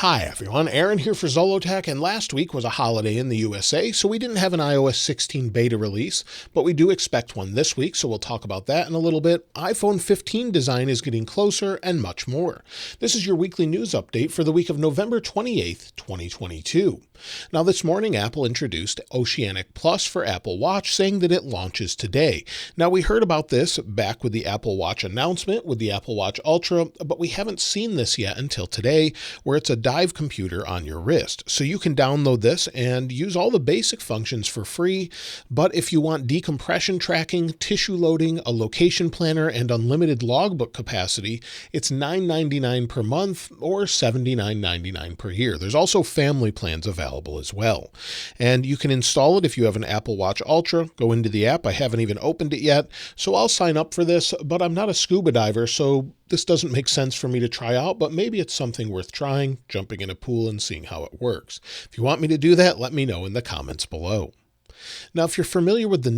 Hi everyone, Aaron here for Zolotech, and last week was a holiday in the USA, so we didn't have an iOS 16 beta release, but we do expect one this week, so we'll talk about that in a little bit. iPhone 15 design is getting closer, and much more. This is your weekly news update for the week of November 28th, 2022. Now this morning, Apple introduced Oceanic Plus for Apple Watch, saying that it launches today. Now we heard about this back with the Apple Watch announcement with the Apple Watch Ultra, but we haven't seen this yet until today, where it's a dive computer on your wrist. So you can download this and use all the basic functions for free, but if you want decompression tracking, tissue loading, a location planner, and unlimited logbook capacity, it's $9.99 per month or $79.99 per year. There's also family plans available as well. And you can install it if you have an Apple Watch Ultra. Go into the app. I haven't even opened it yet, so I'll sign up for this, but I'm not a scuba diver, so this doesn't make sense for me to try out, but maybe it's something worth trying, jumping in a pool and seeing how it works. If you want me to do that, let me know in the comments below. Now, if you're familiar with the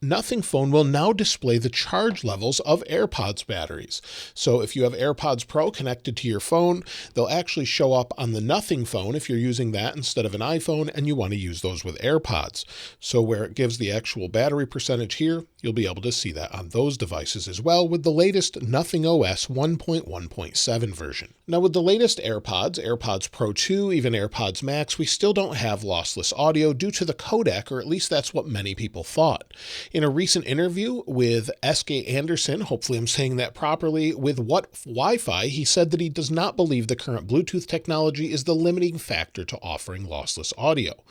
Nothing phone will now display the charge levels of AirPods batteries. So if you have AirPods Pro connected to your phone, they'll actually show up on the Nothing phone if you're using that instead of an iPhone and you want to use those with AirPods. So where it gives the actual battery percentage here, you'll be able to see that on those devices as well with the latest Nothing OS 1.1.7 version. Now with the latest AirPods, AirPods Pro 2, even AirPods Max, we still don't have lossless audio due to the codec, or at least that's what many people thought. In a recent interview with S.K. Anderson, hopefully I'm saying that properly, with What Wi-Fi, he said that he does not believe the current Bluetooth technology is the limiting factor to offering lossless audio.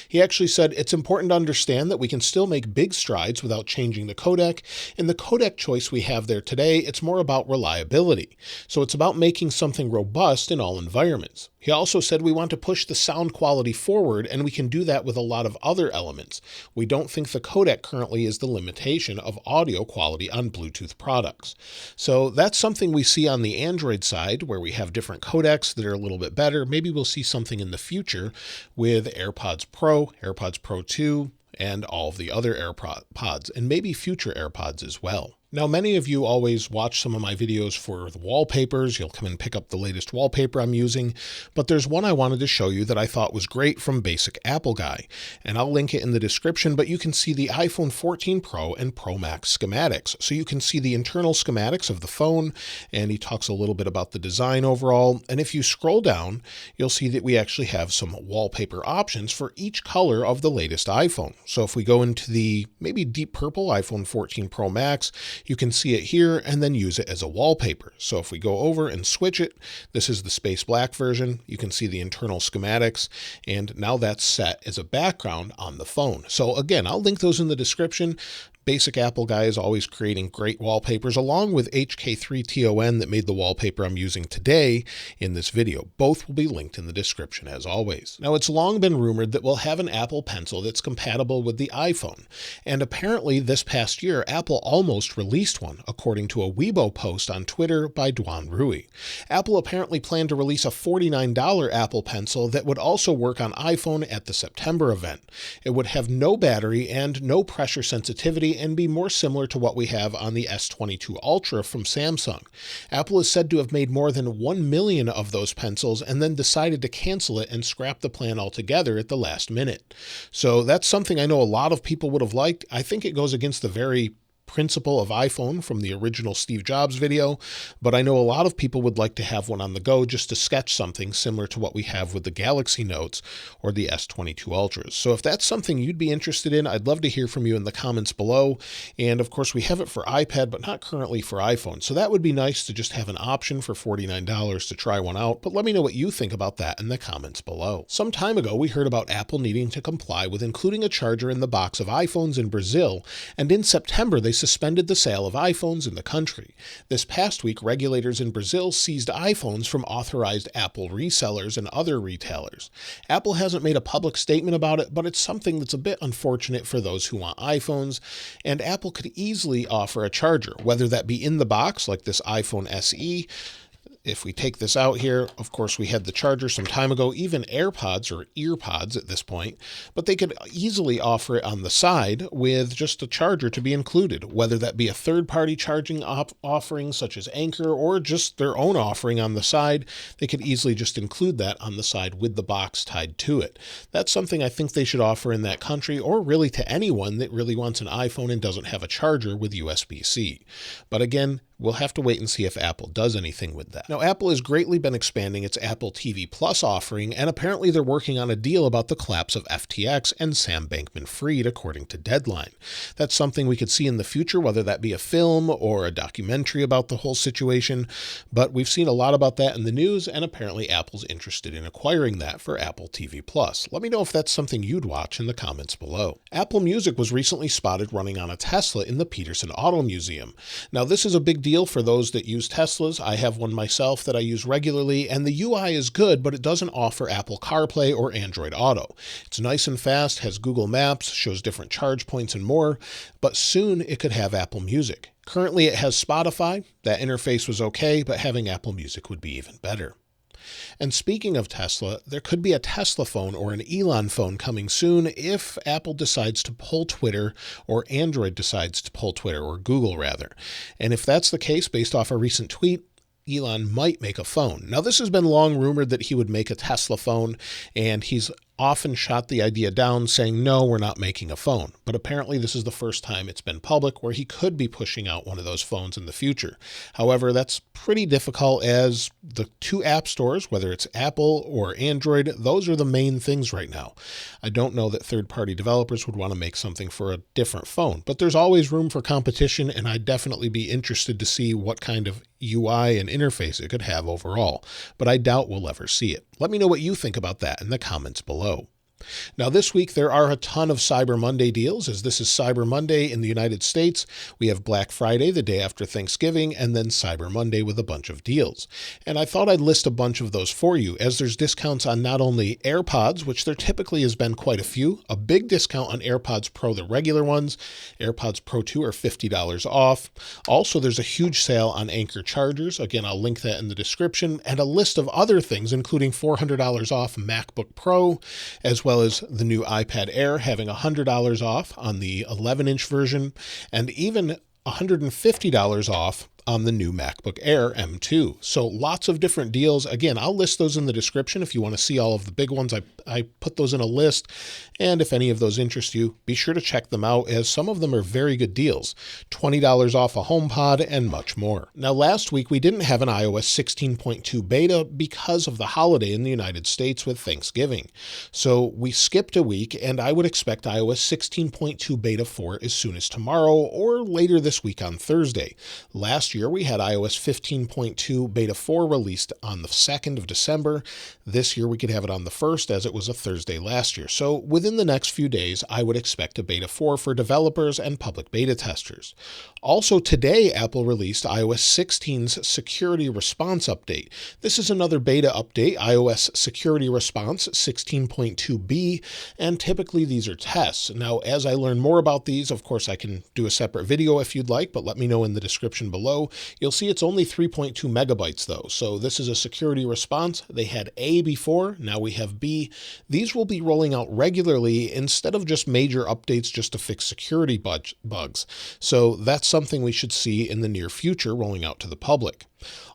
He actually said it's important to understand that we can still make big strides without changing the codec. In the codec choice we have there today, it's more about reliability. So it's about making something robust in all environments. He also said we want to push the sound quality forward, and we can do that with a lot of other elements. We don't think the codec currently is the limitation of audio quality on Bluetooth products. So that's something we see on the Android side, where we have different codecs that are a little bit better. Maybe we'll see something in the future with AirPods Pro, AirPods Pro 2, and all of the other AirPods, and maybe future AirPods as well. Now, many of you always watch some of my videos for the wallpapers. You'll come and pick up the latest wallpaper I'm using, but there's one I wanted to show you that I thought was great from Basic Apple Guy, and I'll link it in the description, but you can see the iPhone 14 Pro and Pro Max schematics. So you can see the internal schematics of the phone, and he talks a little bit about the design overall, and if you scroll down, you'll see that we actually have some wallpaper options for each color of the latest iPhone. So if we go into the maybe deep purple iPhone 14 Pro Max, you can see it here and then use it as a wallpaper. So if we go over and switch it, this is the space black version. You can see the internal schematics, and now that's set as a background on the phone. So again, I'll link those in the description. Basic Apple Guy is always creating great wallpapers, along with HK3TON that made the wallpaper I'm using today in this video. Both will be linked in the description as always. Now, it's long been rumored that we'll have an Apple Pencil that's compatible with the iPhone. And apparently this past year, Apple almost released one, according to a Weibo post on Twitter by Duan Rui. Apple apparently planned to release a $49 Apple Pencil that would also work on iPhone at the September event. It would have no battery and no pressure sensitivity, and be more similar to what we have on the S22 Ultra from Samsung. Apple is said to have made more than 1 million of those pencils and then decided to cancel it and scrap the plan altogether at the last minute. So that's something I know a lot of people would have liked. I think it goes against the very principle of iPhone from the original Steve Jobs video, but I know a lot of people would like to have one on the go just to sketch something similar to what we have with the Galaxy Notes or the S22 Ultras. So if that's something you'd be interested in, I'd love to hear from you in the comments below. And of course, we have it for iPad, but not currently for iPhone. So that would be nice to just have an option for $49 to try one out, but let me know what you think about that in the comments below. Some time ago, we heard about Apple needing to comply with including a charger in the box of iPhones in Brazil, and in September, they suspended the sale of iPhones in the country. This past week, regulators in Brazil seized iPhones from authorized Apple resellers and other retailers. Apple hasn't made a public statement about it, but it's something that's a bit unfortunate for those who want iPhones, and Apple could easily offer a charger, whether that be in the box like this iPhone SE, If we take this out here, of course, we had the charger some time ago, even AirPods or EarPods at this point, but they could easily offer it on the side with just a charger to be included, whether that be a third-party charging offering such as Anchor or just their own offering on the side. They could easily just include that on the side with the box tied to it. That's something I think they should offer in that country, or really to anyone that really wants an iPhone and doesn't have a charger with USB-C. But again, we'll have to wait and see if Apple does anything with that. Now, Apple has greatly been expanding its Apple TV Plus offering, and apparently they're working on a deal about the collapse of FTX and Sam Bankman-Fried, according to Deadline. That's something we could see in the future, whether that be a film or a documentary about the whole situation, but we've seen a lot about that in the news, and apparently Apple's interested in acquiring that for Apple TV Plus. Let me know if that's something you'd watch in the comments below. Apple Music was recently spotted running on a Tesla in the Peterson Auto Museum. Now, this is a big deal for those that use Teslas. I have one myself that I use regularly, and the UI is good, but it doesn't offer Apple CarPlay or Android Auto. It's nice and fast, has Google Maps, shows different charge points and more, but soon it could have Apple Music. Currently it has Spotify. That interface was okay, but having Apple Music would be even better. And speaking of Tesla, there could be a Tesla phone or an Elon phone coming soon if Apple decides to pull Twitter, or Android decides to pull Twitter, or Google rather. And if that's the case, based off a recent tweet, Elon might make a phone. Now, this has been long rumored that he would make a Tesla phone, and he's often shot the idea down saying, no, we're not making a phone. But apparently this is the first time it's been public where he could be pushing out one of those phones in the future. However, that's pretty difficult, as the two app stores, whether it's Apple or Android, those are the main things right now. I don't know that third-party developers would want to make something for a different phone, but there's always room for competition, and I'd definitely be interested to see what kind of UI and interface it could have overall, but I doubt we'll ever see it. Let me know what you think about that in the comments below. Now, this week, there are a ton of Cyber Monday deals, as this is Cyber Monday in the United States. We have Black Friday, the day after Thanksgiving, and then Cyber Monday with a bunch of deals. And I thought I'd list a bunch of those for you, as there's discounts on not only AirPods, which there typically has been quite a few, a big discount on AirPods Pro, the regular ones. AirPods Pro 2 are $50 off. Also, there's a huge sale on Anchor chargers. Again, I'll link that in the description, and a list of other things, including $400 off MacBook Pro, as well as the new iPad Air having $100 off on the 11-inch version, and even $150 off on the new MacBook Air M2. So lots of different deals. Again, I'll list those in the description if you want to see all of the big ones. I put those in a list, and if any of those interest you, be sure to check them out, as some of them are very good deals. $20 off a HomePod and much more. Now, last week we didn't have an iOS 16.2 beta because of the holiday in the United States with Thanksgiving. So we skipped a week, and I would expect iOS 16.2 beta 4 as soon as tomorrow or later this week on Thursday. Last year, we had iOS 15.2 Beta 4 released on the 2nd of December. This year, we could have it on the 1st, as it was a Thursday last year. So within the next few days, I would expect a Beta 4 for developers and public beta testers. Also today, Apple released iOS 16's Security Response Update. This is another beta update, iOS Security Response 16.2b, and typically these are tests. Now, as I learn more about these, of course, I can do a separate video if you'd like, but let me know in the description below. You'll see it's only 3.2 megabytes though. So this is a security response. They had A before, now we have B. These will be rolling out regularly instead of just major updates just to fix security bugs. So that's something we should see in the near future rolling out to the public.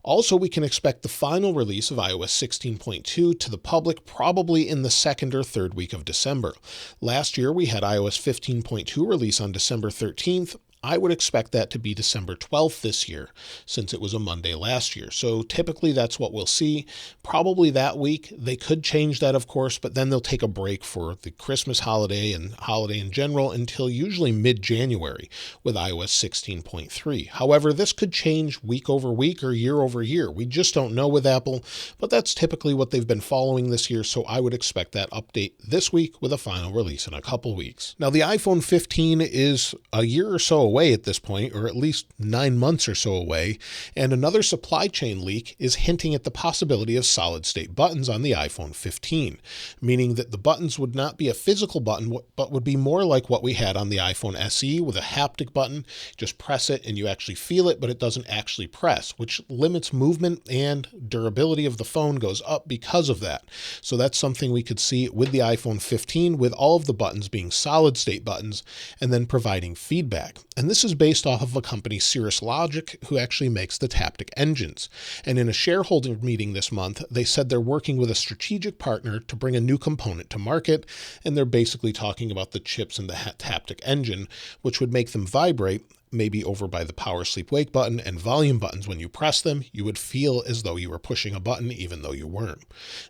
Also, we can expect the final release of iOS 16.2 to the public probably in the 2nd or 3rd week of December. Last year, we had iOS 15.2 release on December 13th. I would expect that to be December 12th this year, since it was a Monday last year. So typically that's what we'll see. Probably that week. They could change that, of course, but then they'll take a break for the Christmas holiday and holiday in general until usually mid-January with iOS 16.3. However, this could change week over week or year over year. We just don't know with Apple, but that's typically what they've been following this year, so I would expect that update this week with a final release in a couple weeks. Now, the iPhone 15 is a year or so away. away at this point, or at least 9 months or so away, and another supply chain leak is hinting at the possibility of solid-state buttons on the iPhone 15, meaning that the buttons would not be a physical button, but would be more like what we had on the iPhone SE with a haptic button. Just press it and you actually feel it, but it doesn't actually press, which limits movement, and durability of the phone goes up because of that. So that's something we could see with the iPhone 15, with all of the buttons being solid-state buttons and then providing feedback. And this is based off of a company, Cirrus Logic, who actually makes the Taptic engines. And in a shareholder meeting this month, they said they're working with a strategic partner to bring a new component to market, and they're basically talking about the chips in the Taptic engine, which would make them vibrate, maybe over by the power sleep wake button and volume buttons. When you press them, you would feel as though you were pushing a button even though you weren't.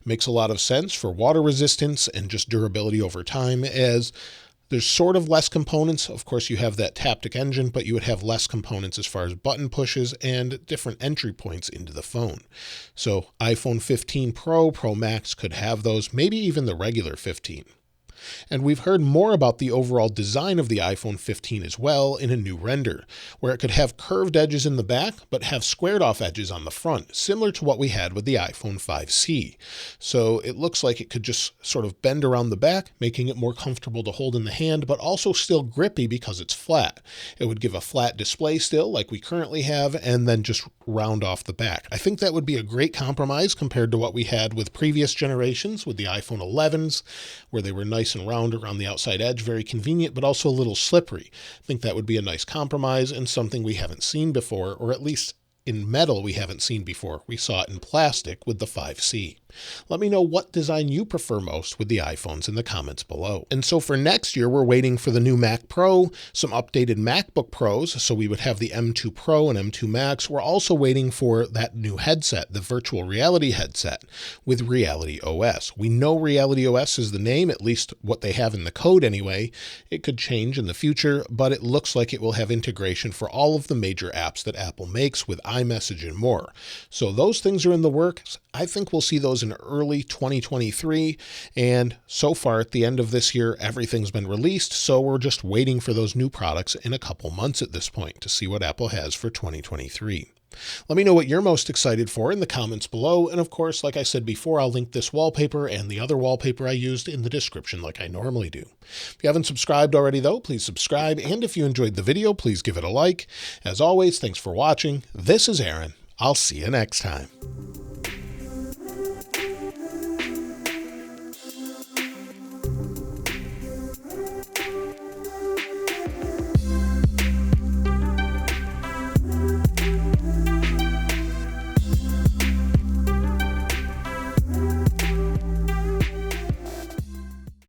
Makes a lot of sense for water resistance and just durability over time, as there's sort of less components. Of course, you have that Taptic engine, but you would have less components as far as button pushes and different entry points into the phone. So iPhone 15 Pro, Pro Max could have those, maybe even the regular 15. And we've heard more about the overall design of the iPhone 15 as well in a new render, where it could have curved edges in the back, but have squared off edges on the front, similar to what we had with the iPhone 5C. So it looks like it could just sort of bend around the back, making it more comfortable to hold in the hand, but also still grippy because it's flat. It would give a flat display still, like we currently have, and then just round off the back. I think that would be a great compromise compared to what we had with previous generations with the iPhone 11s, where they were nice and round around the outside edge, very convenient, but also a little slippery. I think that would be a nice compromise and something we haven't seen before, or at least in metal we haven't seen before. We saw it in plastic with the 5C. Let me know what design you prefer most with the iPhones in the comments below. And so for next year, we're waiting for the new Mac Pro, some updated MacBook Pros, so we would have the M2 Pro and M2 Max. We're also waiting for that new headset, the virtual reality headset with Reality OS. We know Reality OS is the name, at least what they have in the code anyway. It could change in the future, but it looks like it will have integration for all of the major apps that Apple makes with iMessage and more. So those things are in the works. I think we'll see those in early 2023, and so far at the end of this year, everything's been released, so we're just waiting for those new products in a couple months at this point to see what Apple has for 2023. Let me know what you're most excited for in the comments below, and of course, like I said before, I'll link this wallpaper and the other wallpaper I used in the description like I normally do. If you haven't subscribed already though, please subscribe, and if you enjoyed the video, please give it a like. As always, thanks for watching. This is Aaron. I'll see you next time.